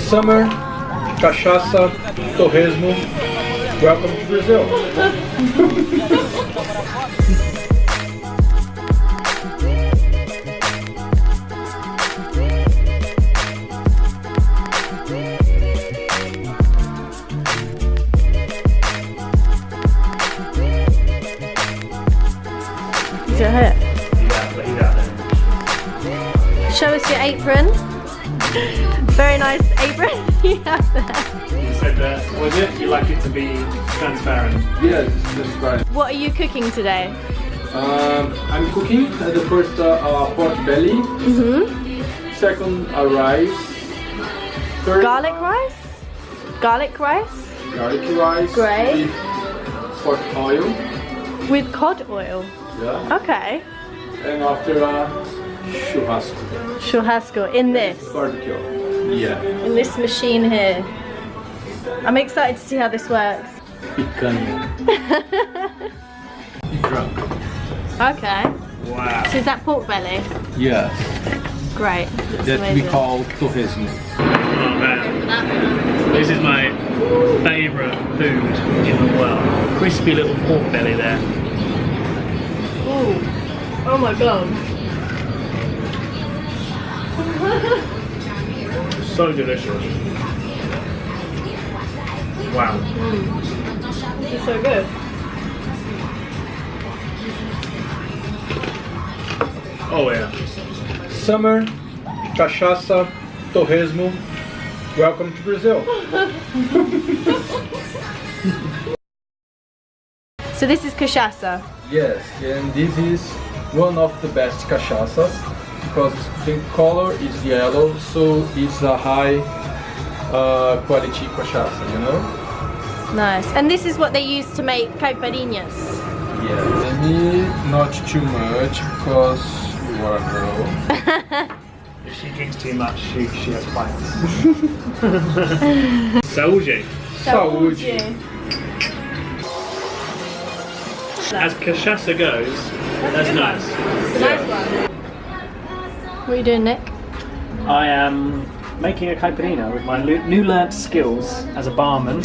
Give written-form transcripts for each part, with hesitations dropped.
Summer, cachaça, torresmo. Welcome to Brazil. Is your hair? Yeah. Show us your apron. Very nice apron you have there. You said that, was it? You like it to be transparent? Yes, transparent. What are you cooking today? I'm cooking the first pork belly. Second, rice. Third, Garlic rice? Garlic rice? garlic rice. Great. With pork oil. With cod oil? Yeah. Okay. And after churrasco. Churrasco in this? Barbecue. Yeah. In this machine here. I'm excited to see how this works. Picanha. Drunk. Okay. Wow. So is that pork belly? Yes. Great. That's That we amazing. call torresmo. Oh man. This is my favourite food in the world. Crispy little pork belly there. Ooh. Oh my god. So delicious. Wow. It's so good. Oh yeah. Summer, cachaça, torresmo. Welcome to Brazil. So this is cachaça. Yes, and this is one of the best cachaças because the color is yellow, so it's a high quality cachaça, you know? Nice. And this is what they use to make caipirinhas. Yes. Maybe not too much because you are a girl. If she drinks too much, she has plans. Saúde. Saúde. As cachaça goes, that's nice. It's a nice one. What are you doing, Nick? I am making a caipirinha with my new learnt skills as a barman.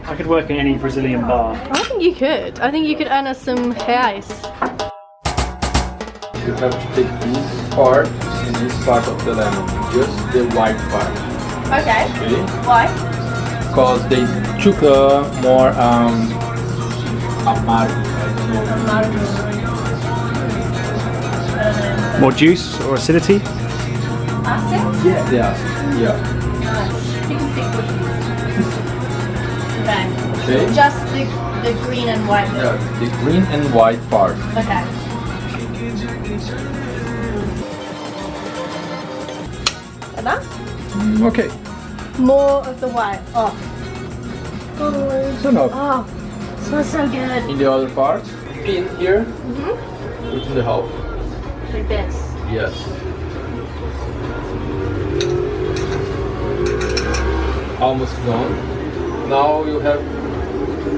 I could work in any Brazilian bar. I think you could. I think you could earn us some reais. You have to take this part and this part of the lemon, just the white part. Okay. Okay? Why? Because they took more amargo. I don't know. More juice or acidity? Acid? Yeah. Yeah. Nice. You can stick with Okay. Okay. Just the green and white bit. Yeah, the green and white part. Okay. Like that? Okay. More of the white. Oh. So now, Oh. Smells so good. in the other part, pin here, put in the half. Like this. Yes. Almost done. Now you have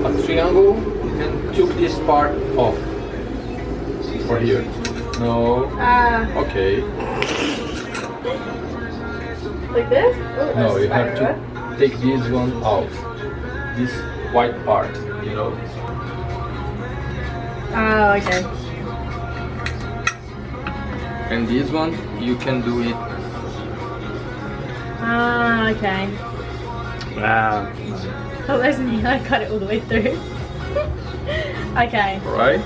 a triangle and took this part off. For here. No. Okay. Like this? Oh, No, you have spider. to take this one out. This white part, you know. Oh, okay. And this one, you can do it. Ah, okay. Wow. Oh, there's me. I cut it all the way through. Okay. Right?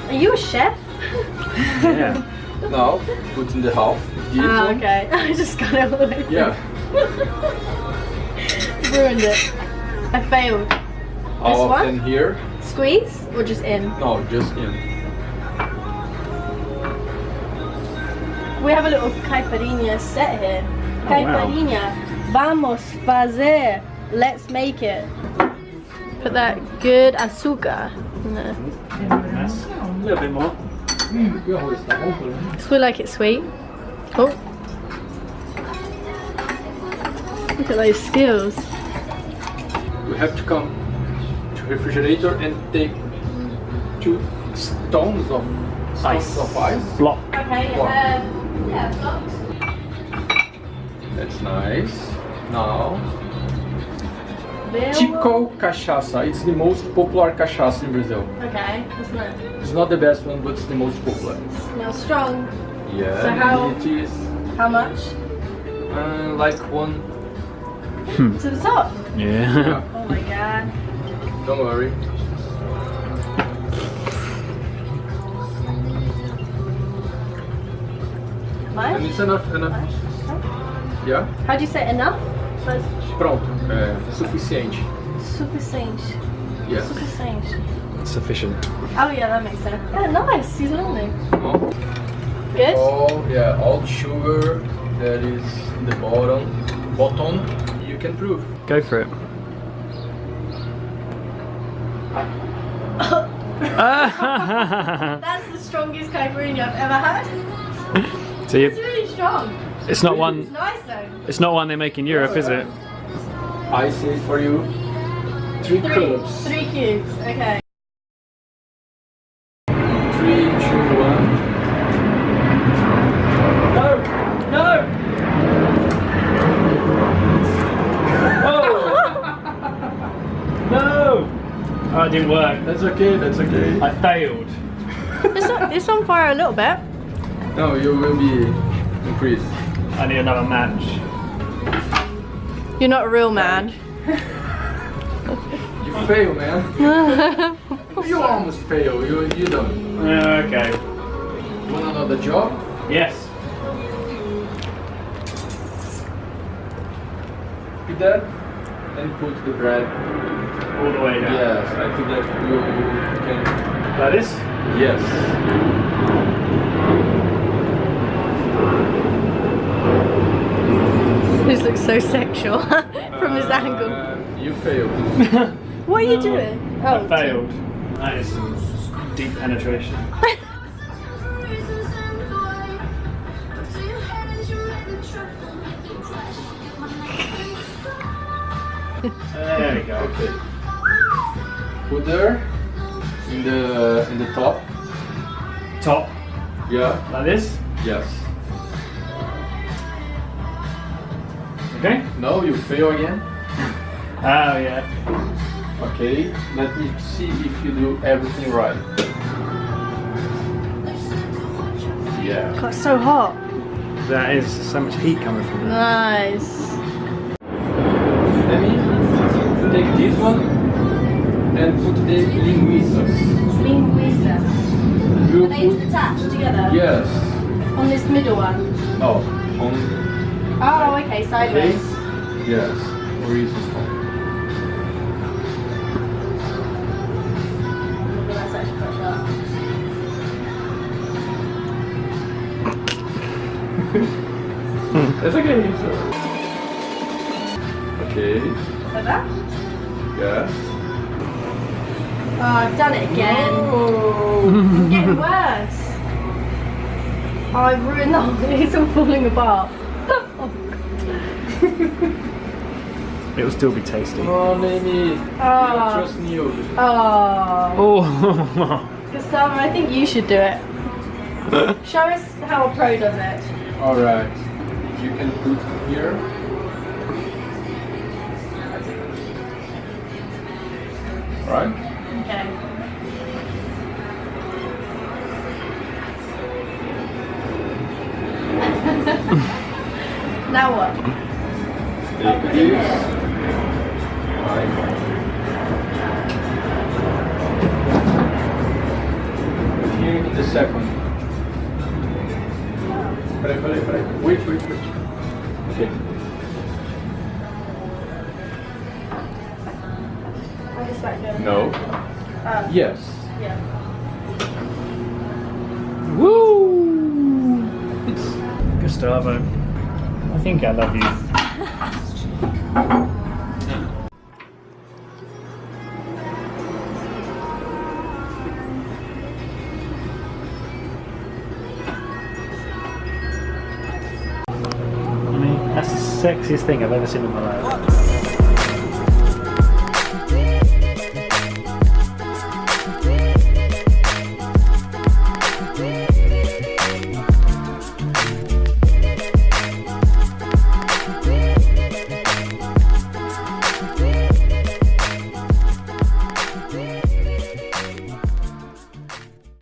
Are you a chef? Yeah. Now, put in the half. This Ah, one. okay. I just got it all the way through. Yeah. Ruined it. I failed. All of one? them here. Squeeze or just in? No, just in. We have a little caipirinha set here. wow. Caipirinha. Vamos fazer. Let's make it. Put that good azúcar in there. That's a little bit more. So we like it sweet. Oh. Look at those skills. We have to come to refrigerator and take 2 stones of ice. Block. Okay, Wow. yeah, blocks. That's nice. Now, Bill. Chico cachaça. It's the most popular cachaça in Brazil. Okay, isn't it? It's not the best one, but it's the most popular. Smells strong. Yeah, So how- it is How much? like one. To the top. Yeah. Oh my god. Don't worry. And Much? it's enough. Yeah? How do you say enough? Pronto. É suficiente. Sufficient. Yes. Sufficient. Sufficient. Oh yeah, that makes sense. Yeah, nice. He's learning. Oh, Good. all the sugar that is in the bottom, you can prove. Go for it. That's the strongest caipirinha I've ever had. So It's really strong. it's not It's one. nice though. It's not one they make in Europe, is it? I say for you, 3 cubes. 3 cubes. Okay. 3, 2, 1. No! No! Oh! No! Oh, it didn't work. That's okay. That's okay. I failed. It's on fire a little bit. No, you will be increased. I need another match. You're not a real man. You fail, man. You almost fail. You don't. Okay. Want another job? Yes. With that, and put the bread. All the way down. Yes, I think that you can. Like this? Yes. This looks so sexual from this angle. You failed. What are you doing? I failed. That is some deep penetration. There we go. Okay. Put there in the top. Top. Yeah. Like this? Yes. Okay. No, you fail again. Oh yeah. Okay. Let me see if you do everything right. Yeah. God, it's so hot. That is so much heat coming from there. Nice. Let me take this one and put the linguiças. Linguiça. You Are they put attached together? yes. On this middle one? No. On Oh, okay, sideways. this. Yes. Horizontal. That's actually quite sharp. It's okay. Okay. Like that? Yeah. Oh, I've done it again. Oh. It's getting worse. Oh, I've ruined the whole thing. It's all falling apart. It will still be tasty. Oh, Nami. Oh. Trust me. Oh. Oh. Gustavo, I think you should do it. Show us how a pro does it. Alright. You can put here. Right? Okay. Now what? Take this. Right. Here in the second. Peraí. Wait. Okay. How does that go? No. Yes. Yeah. Woo! Gustavo, I think I love you. I mean, that's the sexiest thing I've ever seen in my life.